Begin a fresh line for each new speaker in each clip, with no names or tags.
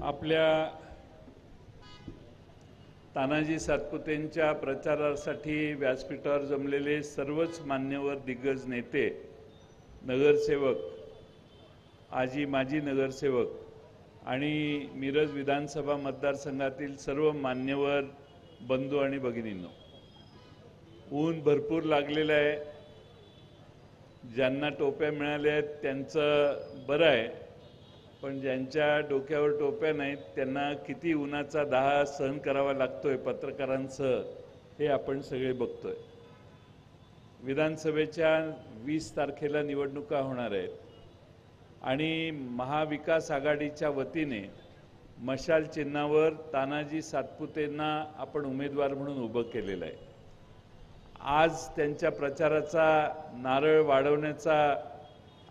आपल्या तानाजी सातपुतेंच्या प्रचारासाठी व्यासपीठावर जमलेले सर्वच मान्यवर दिग्गज नेते, नगरसेवक, आजी माजी नगरसेवक आणि मिरज विधानसभा मतदारसंघातील सर्व मान्यवर बंधू आणि भगिनींनो, ऊन भरपूर लागलेलं आहे. ज्यांना टोप्या मिळाल्या आहेत त्यांचं बरं आहे, पण ज्यांच्या डोक्यावर टोप्या नाहीत त्यांना किती उन्हाचा दाह सहन करावा लागतोय पत्रकारांसह हे आपण सगळे बघतोय. विधानसभेच्या 20 तारखेला निवडणुका होणार आहेत आणि महाविकास आघाडीच्या वतीने मशाल चिन्हावर तानाजी सातपुतेंना आपण उमेदवार म्हणून उभं केलेलं आहे. आज त्यांच्या प्रचाराचा नारळ वाढवण्याचा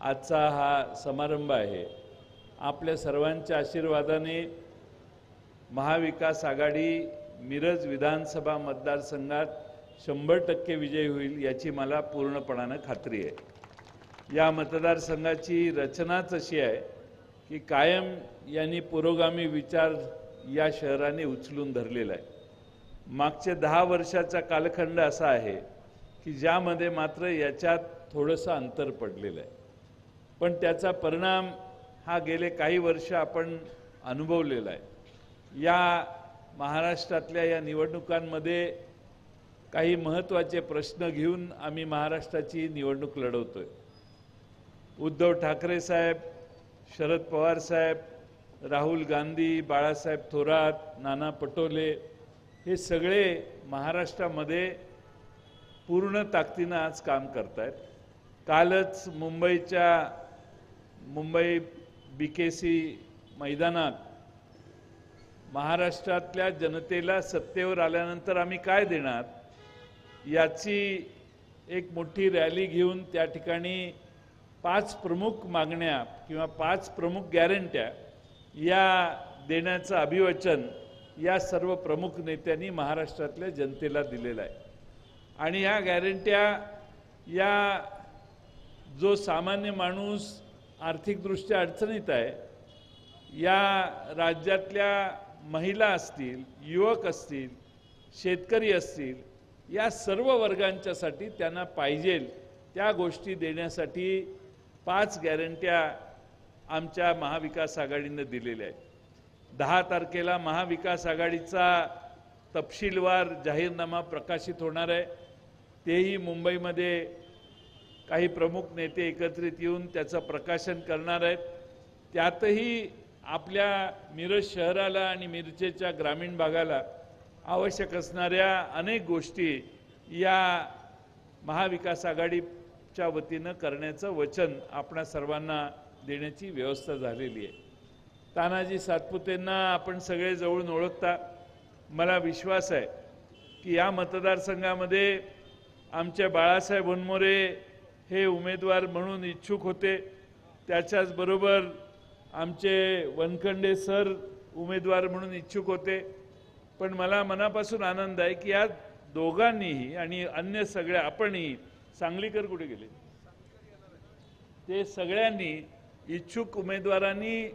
आजचा हा समारंभ आहे. आपल्या सर्वांच्या आशीर्वादाने महाविकास आघाडी मिरज विधानसभा मतदारसंघात 100% विजयी होईल याची मला पूर्णपणाने खात्री आहे. या मतदारसंघाची रचनाच अशी आहे की कायम यांनी पुरोगामी विचार या शहराने उचलून धरलेला आहे. मागचे 10 वर्षाचा कालखंड असा आहे की ज्यामध्ये मात्र याच्यात थोडंसं अंतर पडलेलं आहे, पण त्याचा परिणाम हा गेले काही वर्ष आपण अनुभवलेला आहे. या महाराष्ट्रातल्या या निवडणुकांमध्ये काही महत्त्वाचे प्रश्न घेऊन आम्ही महाराष्ट्राची निवडणूक लढवतोय. उद्धव ठाकरे साहेब, शरद पवार साहेब, राहुल गांधी, बाळासाहेब थोरात, नाना पटोले हे सगळे महाराष्ट्रामध्ये पूर्ण ताकदीनं आज काम करतायत. कालच मुंबई BKC मैदानात महाराष्ट्रातल्या जनतेला सत्तेवर आल्यानंतर आम्ही काय देणार याची एक मोठी रॅली घेऊन त्या ठिकाणी 5 प्रमुख मागण्या किंवा 5 प्रमुख गॅरंट्या या देण्याचं अभिवचन या सर्व प्रमुख नेत्यांनी महाराष्ट्रातल्या जनतेला दिलेलं आहे. आणि ह्या गॅरंट्या या जो सामान्य माणूस आर्थिकदृष्ट्या अडचणीत आहे, या राज्यातल्या महिला असतील, युवक असतील, शेतकरी असतील, या सर्व वर्गांच्यासाठी त्यांना पाहिजे त्या गोष्टी देण्यासाठी 5 गॅरंट्या आमच्या महाविकास आघाडीने दिलेल्या आहेत. 10 तारखेला महाविकास आघाडीचा तपशीलवार जाहीरनामा प्रकाशित होणार आहे. तेही मुंबईमध्ये काही प्रमुख नेते एकत्रित येऊन त्याचं प्रकाशन करणार आहेत. त्यातही आपल्या मिरज शहराला आणि मिरजेच्या ग्रामीण भागाला आवश्यक असणाऱ्या अनेक गोष्टी या महाविकास आघाडीच्या वतीनं करण्याचं वचन आपणा सर्वांना देण्याची व्यवस्था झालेली आहे. तानाजी सातपुतेंना आपण सगळे जवळून ओळखता. मला विश्वास आहे की या मतदारसंघामध्ये आमचे बाळासाहेब वनमोरे हे उमेदवार म्हणून इच्छुक होते. त्याच्याचबरोबर आमचे वनखंडे सर उमेदवार म्हणून इच्छुक होते. पण मला मनापासून आनंद आहे की या दोघांनीही आणि अन्य सगळ्या आपणही, सांगलीकर कुठे गेले, ते सगळ्यांनी इच्छुक उमेदवारांनी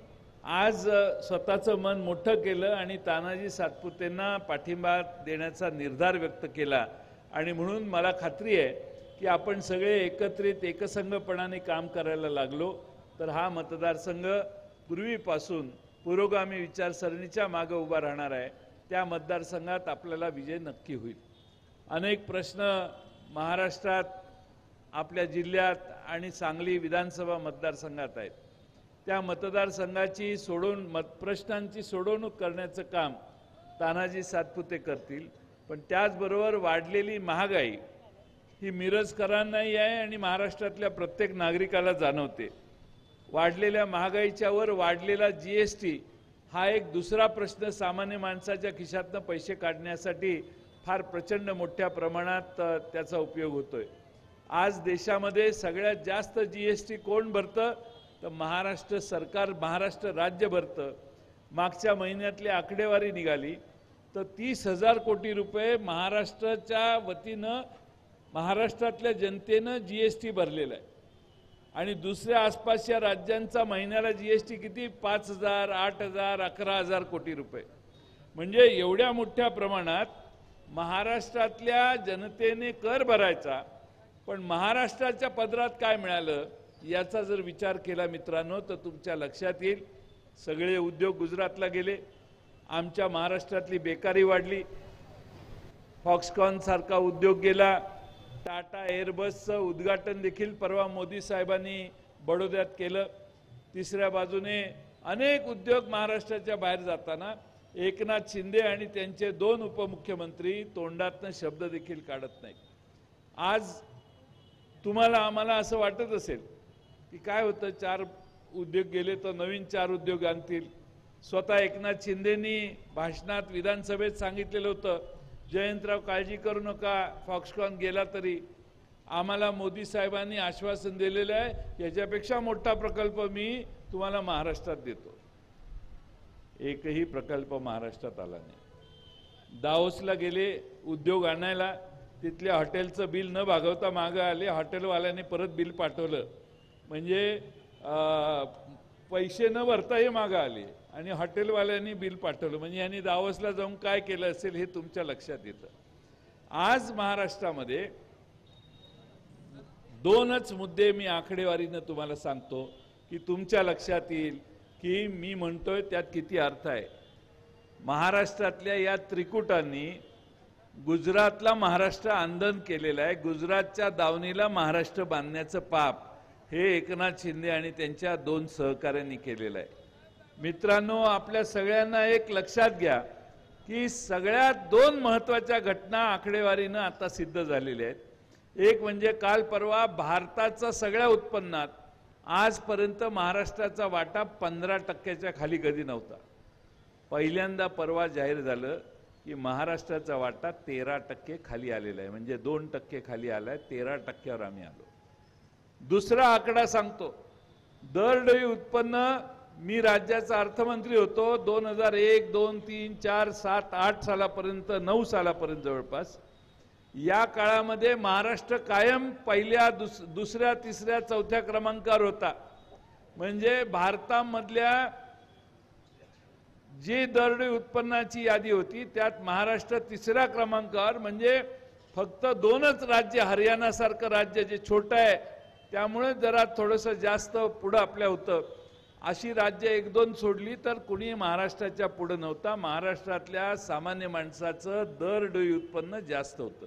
आज स्वतःचं मन मोठं केलं आणि तानाजी सातपुतेंना पाठिंबा देण्याचा निर्धार व्यक्त केला. आणि म्हणून मला खात्री आहे की आपण सगळे एकत्रित एकसंघपणाने काम करायला लागलो तर हा मतदारसंघ पूर्वीपासून पुरोगामी विचारसरणीच्या मागे उभा राहणार आहे. त्या मतदारसंघात आपल्याला विजय नक्की होईल. अनेक प्रश्न महाराष्ट्रात, आपल्या जिल्ह्यात आणि सांगली विधानसभा मतदारसंघात आहेत. त्या मतदारसंघाची प्रश्नांची सोडवणूक करण्याचं काम तानाजी सातपुते करतील. पण त्याचबरोबर वाढलेली महागाई ही मिरजकरांनाही आहे आणि महाराष्ट्रातल्या प्रत्येक नागरिकाला जाणवते. वाढलेल्या महागाईच्या वर वाढलेला GST हा एक दुसरा प्रश्न सामान्य माणसाच्या खिशातनं पैसे काढण्यासाठी फार प्रचंड मोठ्या प्रमाणात त्याचा उपयोग होतोय. आज देशामध्ये सगळ्यात जास्त GST कोण भरतं तर महाराष्ट्र सरकार, महाराष्ट्र राज्य भरतं. मागच्या महिन्यातली आकडेवारी निघाली तर 30,000 कोटी रुपये महाराष्ट्राच्या वतीनं महाराष्ट्रातल्या जनतेनं GST भरलेला आहे. आणि दुसऱ्या आसपासच्या राज्यांचा महिन्याला जीएसटी किती 5,000, 8,000, 11,000 कोटी रुपये. म्हणजे एवढ्या मोठ्या प्रमाणात महाराष्ट्रातल्या जनतेने कर भरायचा, पण महाराष्ट्राच्या पदरात काय मिळालं याचा जर विचार केला मित्रांनो तर तुमच्या लक्षात येईल. सगळे उद्योग गुजरातला गेले, आमच्या महाराष्ट्रातली बेकारी वाढली, फॉक्सकॉन सारखा उद्योग गेला, टाटा एअरबसचं उद्घाटन देखील परवा मोदी साहेबांनी बडोद्यात केलं. तिसऱ्या बाजूने अनेक उद्योग महाराष्ट्राच्या बाहेर जाताना एकनाथ शिंदे आणि त्यांचे 2 उपमुख्यमंत्री तोंडातनं शब्द देखील काढत नाहीत. आज तुम्हाला आम्हाला असं वाटत असेल की काय होतं, 4 उद्योग गेले तर नवीन 4 उद्योग आणतील. स्वतः एकनाथ शिंदेनी भाषणात विधानसभेत सांगितलेलं होतं, जयंतराव काळजी करू नका, फॉक्सकॉन गेला तरी आम्हाला मोदी साहेबांनी आश्वासन दिलेलं आहे, याच्यापेक्षा मोठा प्रकल्प मी तुम्हाला महाराष्ट्रात देतो. एकही प्रकल्प महाराष्ट्रात आला नाही. दाओसला गेले उद्योग आणायला, तिथल्या हॉटेलचं बिल न भागवता मागं आले, हॉटेलवाल्याने परत बिल पाठवलं, म्हणजे पैसे न भरता हे मागं आले आणि हॉटेलवाल्यांनी बिल पाठवलं. म्हणजे यांनी दावोसला जाऊन काय केलं असेल हे तुमच्या लक्षात येतं. आज महाराष्ट्रामध्ये 2च मुद्दे मी आकडेवारीनं तुम्हाला सांगतो की तुमच्या लक्षात येईल की मी म्हणतोय त्यात किती अर्थ आहे. महाराष्ट्रातल्या या त्रिकुटांनी गुजरातला महाराष्ट्र आंदोलन केलेलं आहे. गुजरातच्या दावणीला महाराष्ट्र बांधण्याचं पाप हे एकनाथ शिंदे आणि त्यांच्या 2 सहकाऱ्यांनी केलेलं आहे. मित्रांनो, आपल्या सगळ्यांना एक लक्षात घ्या की सगळ्यात 2 महत्त्वाच्या घटना आकडेवारीनं आता सिद्ध झालेल्या आहेत. एक म्हणजे काल परवा भारताचं सगळ्या उत्पन्नात आजपर्यंत महाराष्ट्राचा वाटा 15% खाली कधी नव्हता. पहिल्यांदा परवा जाहीर झालं की महाराष्ट्राचा वाटा 13% खाली आलेला आहे, म्हणजे 2% खाली आलाय, 13%वर आम्ही आलो. दुसरा आकडा सांगतो, दरडोई उत्पन्न मी राज्याचा अर्थमंत्री होतो 2001, 2, 3, 4, 7, 8 सालापर्यंत, 9 सालापर्यंत जवळपास. या काळामध्ये महाराष्ट्र कायम पहिल्या, दुसऱ्या, तिसऱ्या, चौथ्या क्रमांकावर होता. म्हणजे भारतामधल्या जी दरडोई उत्पन्नाची यादी होती त्यात महाराष्ट्र 3ऱ्या क्रमांकावर. म्हणजे फक्त 2च राज्य, हरियाणा सारखं राज्य जे छोटं आहे त्यामुळे जरा थोडंसं जास्त पुढं आपल्या होतं, अशी राज्य 1-2 सोडली तर कुणी महाराष्ट्राच्या पुढे नव्हता. महाराष्ट्रातल्या सामान्य माणसाचं दरडोई उत्पन्न जास्त होतं.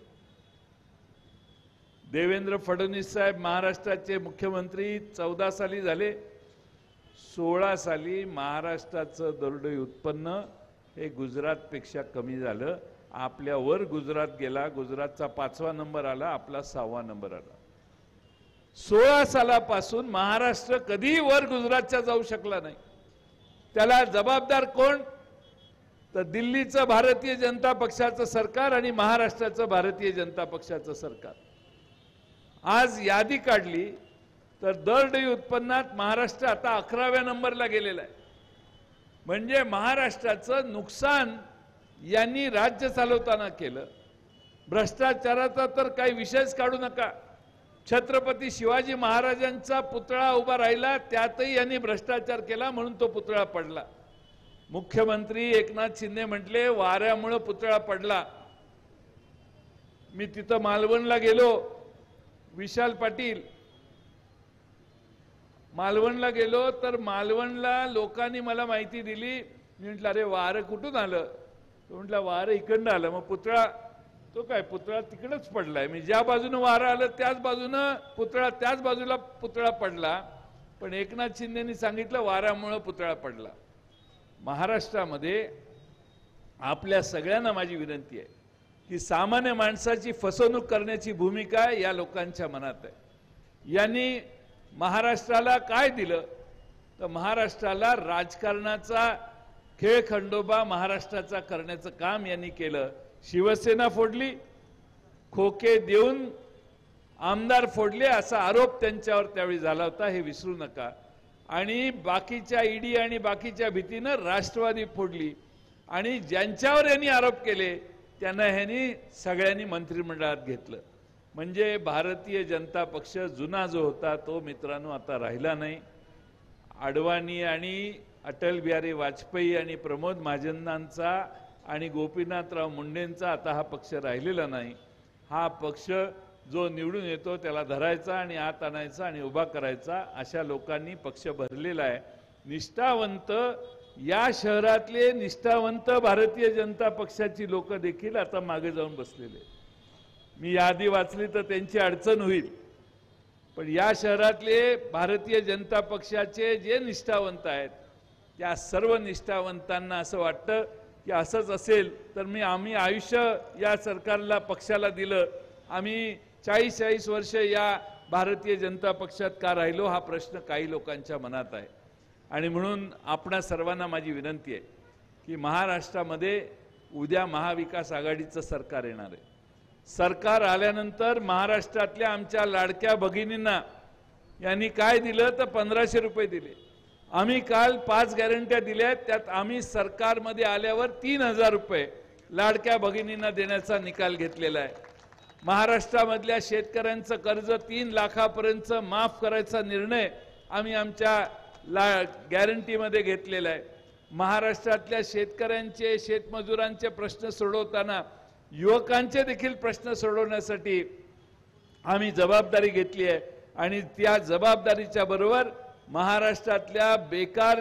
देवेंद्र फडणवीस साहेब महाराष्ट्राचे मुख्यमंत्री 14 साली झाले. 16 साली महाराष्ट्राचं दरडोई उत्पन्न हे गुजरातपेक्षा कमी झालं. आपल्यावर गुजरात गेला, गुजरातचा 5वा नंबर आला, आपला 6वा नंबर आला. 16 सालापासून महाराष्ट्र कधीही वर गुजरातच्या जाऊ शकला नाही. त्याला जबाबदार कोण? तर दिल्लीचं भारतीय जनता पक्षाचं सरकार आणि महाराष्ट्राचं भारतीय जनता पक्षाचं सरकार. आज यादी काढली तर दरडोई उत्पन्नात महाराष्ट्र आता 11व्या नंबरला गेलेला आहे. म्हणजे महाराष्ट्राचं नुकसान यांनी राज्य चालवताना केलं. भ्रष्टाचाराचा तर काही विषयच काढू नका. छत्रपती शिवाजी महाराजांचा पुतळा उभा राहिला, त्यातही यांनी भ्रष्टाचार केला म्हणून तो पुतळा पडला. मुख्यमंत्री एकनाथ शिंदे म्हटले वाऱ्यामुळे पुतळा पडला. मी तिथं मालवणला गेलो, विशाल पाटील, मालवणला गेलो तर मालवणला लोकांनी मला माहिती दिली. मी म्हटलं अरे वारं कुठून आलं? तो म्हटलं वारं इकडनं आलं. मग पुतळा, तो काय पुतळा तिकडेच पडलाय. मी ज्या बाजूनं वारं आलं त्याच बाजूनं पुतळा, त्याच बाजूला पुतळा पडला. पण एकनाथ शिंदेनी सांगितलं वाऱ्यामुळे पुतळा पडला. महाराष्ट्रामध्ये आपल्या सगळ्यांना माझी विनंती आहे की सामान्य माणसाची फसवणूक करण्याची भूमिका या लोकांच्या मनात आहे. यांनी महाराष्ट्राला काय दिलं? तर महाराष्ट्राला राजकारणाचा खेळखंडोबा महाराष्ट्राचा करण्याचं काम यांनी केलं. शिवसेना फोडली, खोके देऊन आमदार फोडले असा आरोप त्यांच्यावर त्यावेळी झाला होता, हे विसरू नका. आणि बाकीच्या ईडी आणि बाकीच्या भीतीनं राष्ट्रवादी फोडली आणि ज्यांच्यावर यांनी आरोप केले त्यांना ह्यांनी सगळ्यांनी मंत्रिमंडळात घेतलं. म्हणजे भारतीय जनता पक्ष जुना जो होता तो मित्रांनो आता राहिला नाही. अडवाणी आणि अटल बिहारी वाजपेयी आणि प्रमोद महाजनांचा आणि गोपीनाथराव मुंडेंचा आता हा पक्ष राहिलेला नाही. हा पक्ष जो निवडून येतो त्याला धरायचा आणि आत आणायचा आणि उभा करायचा अशा लोकांनी पक्ष भरलेला आहे. निष्ठावंत या शहरातले निष्ठावंत भारतीय जनता पक्षाची लोक देखील आता मागे जाऊन बसलेले. मी यादी वाचली तर त्यांची अडचण होईल, पण या शहरातले भारतीय जनता पक्षाचे जे निष्ठावंत आहेत त्या सर्व निष्ठावंतांना असं वाटतं की असंच असेल तर आम्ही आयुष्य या सरकारला पक्षाला दिलं, आम्ही 40-40 वर्ष या भारतीय जनता पक्षात का राहिलो हा प्रश्न काही लोकांच्या मनात आहे. आणि म्हणून आपणा सर्वांना माझी विनंती आहे की महाराष्ट्रामध्ये उद्या महाविकास आघाडीचं सरकार येणार आहे. सरकार आल्यानंतर महाराष्ट्रातल्या आमच्या लाडक्या भगिनींना यांनी काय दिलं तर 1500 रुपये दिले. आम्ही काल 5 गॅरंट्या दिल्या, त्यात आम्ही सरकारमध्ये आल्यावर 3000 रुपये लाडक्या भगिनींना देण्याचा निकाल घेतलेला आहे. महाराष्ट्रामधल्या शेतकऱ्यांचं कर्ज 3 लाखापर्यंत माफ करायचा निर्णय आम्ही आमच्या गॅरंटीमध्ये घेतलेला आहे. महाराष्ट्रातल्या शेतकऱ्यांचे शेतमजुरांचे प्रश्न सोडवताना युवकांचे देखील प्रश्न सोडवण्यासाठी आम्ही जबाबदारी घेतली आहे. आणि त्या जबाबदारीच्या बरोबर महाराष्ट्रातल्या बेकार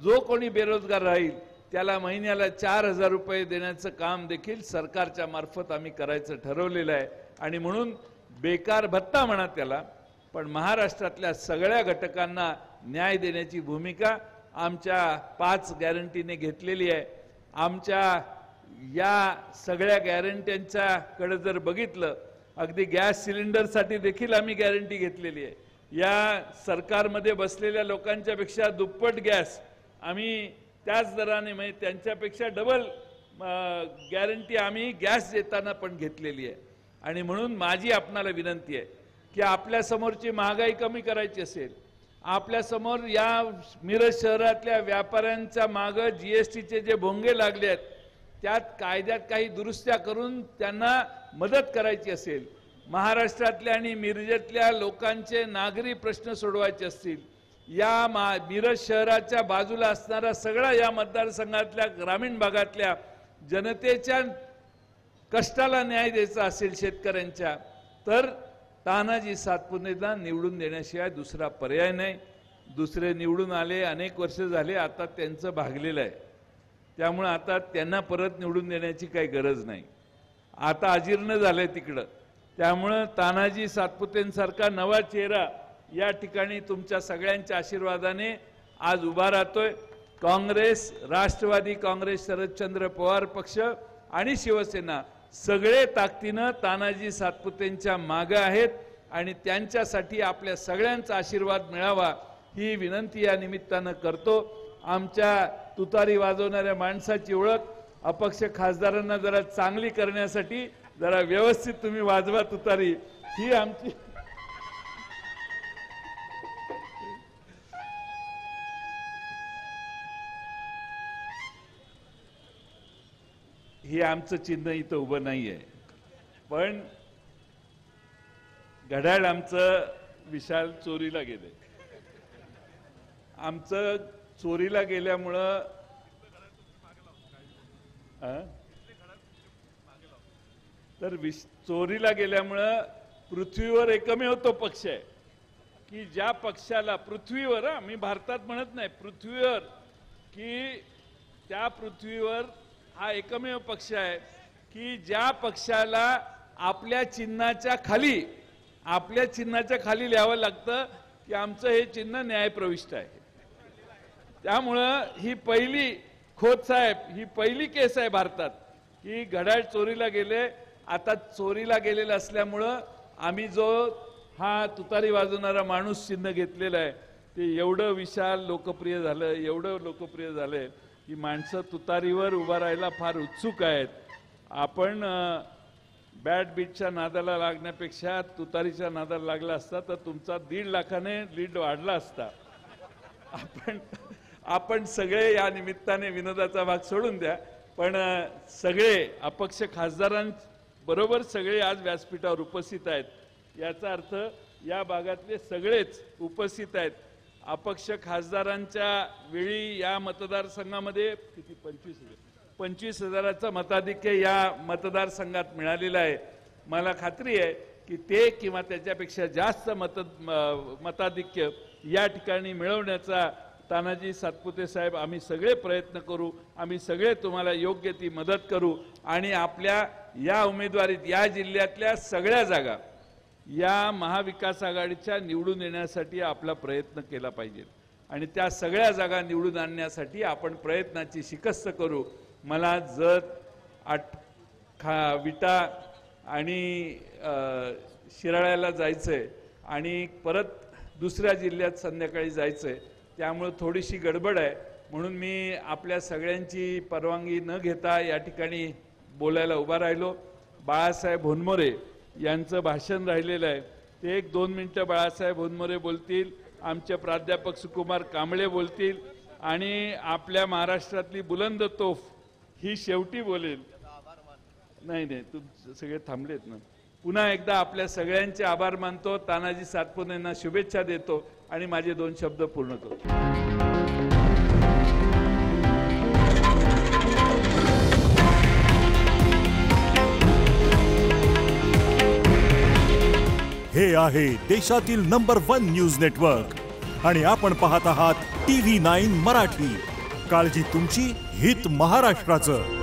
जो कोणी बेरोजगार राहील त्याला महिन्याला 4000 रुपये देण्याचं काम देखील सरकारच्या मार्फत आम्ही करायचं ठरवलेलं आहे. आणि म्हणून बेकार भत्ता म्हणा त्याला, पण महाराष्ट्रातल्या सगळ्या घटकांना न्याय देण्याची भूमिका आमच्या 5 गॅरंटीने घेतलेली आहे. आमच्या या सगळ्या गॅरंट्यांच्याकडे जर बघितलं, अगदी गॅस सिलेंडरसाठी देखील आम्ही गॅरंटी घेतलेली आहे. या सरकारमध्ये बसलेल्या लोकांच्या पेक्षा दुप्पट गॅस आम्ही त्याच दराने म्हणजे त्यांच्यापेक्षा डबल गॅरंटी आम्ही गॅस देताना पण घेतलेली आहे. आणि म्हणून माझी आपणाला विनंती आहे की आपल्या समोरची महागाई कमी करायची असेल, आपल्या समोर या मिरज शहरातल्या व्यापाऱ्यांच्या मागे जीएसटीचे जे भोंगे लागले आहेत त्यात कायद्यात काही दुरुस्त्या करून त्यांना मदत करायची असेल, महाराष्ट्रातल्या आणि मिरजेतल्या लोकांचे नागरी प्रश्न सोडवायचे असतील, या मिरज शहराच्या बाजूला असणारा सगळा या मतदारसंघातल्या ग्रामीण भागातल्या जनतेच्या कष्टाला न्याय द्यायचा असेल शेतकऱ्यांच्या, तर तानाजी सातपुतेंना निवडून देण्याशिवाय दुसरा पर्याय नाही. दुसरे निवडून आले, अनेक वर्ष झाले, आता त्यांचं भागलेलं आहे. त्यामुळे आता त्यांना परत निवडून देण्याची काही गरज नाही. आता अजीर्ण झालंय तिकडं. त्यामुळे तानाजी सातपुतेंसारखा नवा चेहरा या ठिकाणी तुमच्या सगळ्यांच्या आशीर्वादाने आज उभा राहतोय. काँग्रेस, राष्ट्रवादी काँग्रेस, शरदचंद्र पवार पक्ष आणि शिवसेना सगळे ताकदीनं तानाजी सातपुतेंच्या मागे आहेत आणि त्यांच्यासाठी आपल्या सगळ्यांचा आशीर्वाद मिळावा ही विनंती या निमित्तानं करतो. आमच्या तुतारी वाजवणाऱ्या माणसाची ओळख अपक्ष खासदारांना जरा चांगली करण्यासाठी जरा व्यवस्थित तुम्ही वाजवा तुतारी, ही आमची ही आमचं चिन्ह इथं उभं नाहीये. पण घड्याळ आमचं विशाल चोरीला गेले. आमचं चोरीला गेल्यामुळं चोरीला गेल्यामुळं पृथ्वीवर एकमेव तो पक्ष आहे की ज्या पक्षाला पृथ्वीवर, मी भारतात म्हणत नाही, पृथ्वीवर, की त्या पृथ्वीवर हा एकमेव पक्ष आहे की ज्या पक्षाला आपल्या चिन्हाच्या खाली लिहावं लागतं की आमचं हे चिन्ह न्यायप्रविष्ट आहे. त्यामुळं ही पहिली खोत साहेब, ही पहिली केस आहे भारतात की घड्याळ चोरीला गेले. आता चोरीला गेलेलं असल्यामुळं आम्ही जो हा तुतारी वाजवणारा माणूस चिन्ह घेतलेला आहे ते एवढं विशाल लोकप्रिय झालं, एवढं लोकप्रिय झालंय की माणसं तुतारीवर उभा राहायला फार उत्सुक आहेत. आपण बॅट बीटच्या नादाला लागण्यापेक्षा तुतारीच्या नादाला लागला असता तर तुमचा 1.5 लाखाने लीड वाढला असता. आपण सगळे या निमित्ताने विनोदाचा भाग सोडून द्या, पण सगळे अपक्ष खासदारां बरोबर सगळे आज व्यासपीठावर उपस्थित आहेत. याचा अर्थ या भागातले सगळेच उपस्थित आहेत. अपक्ष खासदारांच्या वेळी या मतदारसंघामध्ये किती 25,000चं मताधिक्य या मतदारसंघात मिळालेलं आहे. मला खात्री आहे की ते किंवा त्याच्यापेक्षा जास्त मताधिक्य या ठिकाणी मिळवण्याचा तानाजी सातपुते साहेब आम्ही सगळे प्रयत्न करू. आम्ही सगळे तुम्हाला योग्य ती मदत करू आणि आपल्या या उमेदवारीत या जिल्ह्यातल्या सगळ्या जागा या महाविकास आघाडीच्या निवडून येण्यासाठी आपला प्रयत्न केला पाहिजे आणि त्या सगळ्या जागा निवडून आणण्यासाठी आपण प्रयत्नाची शिकस्त करू. मला जत विटा आणि शिराळ्याला जायचंय आणि परत दुसऱ्या जिल्ह्यात संध्याकाळी जायचंय, त्यामुळे थोडीशी गडबड आहे. म्हणून मी आपल्या सगळ्यांची परवानगी न घेता या ठिकाणी बोलायला उभा राहिलो. बाळासाहेब होनमोरे यांचं भाषण राहिलेलं आहे, ते 1-2 मिनिटं बाळासाहेब होनमोरे बोलतील. आमचे प्राध्यापक सुकुमार कांबळे बोलतील आणि आपल्या महाराष्ट्रातली बुलंद तोफ ही शेवटी बोलेल. नाही तुम सगळे थांबलेत ना. पुन्हा एकदा आपल्या सगळ्यांचे आभार मानतो. तानाजी सातपुतेंना शुभेच्छा देतो आणि माझे 2 शब्द पूर्ण करतो.
हे आहे देशातील नंबर 1 न्यूज नेटवर्क आणि आपण पाहत आहात TV9 मराठी. काळजी तुमची, हित महाराष्ट्राचं.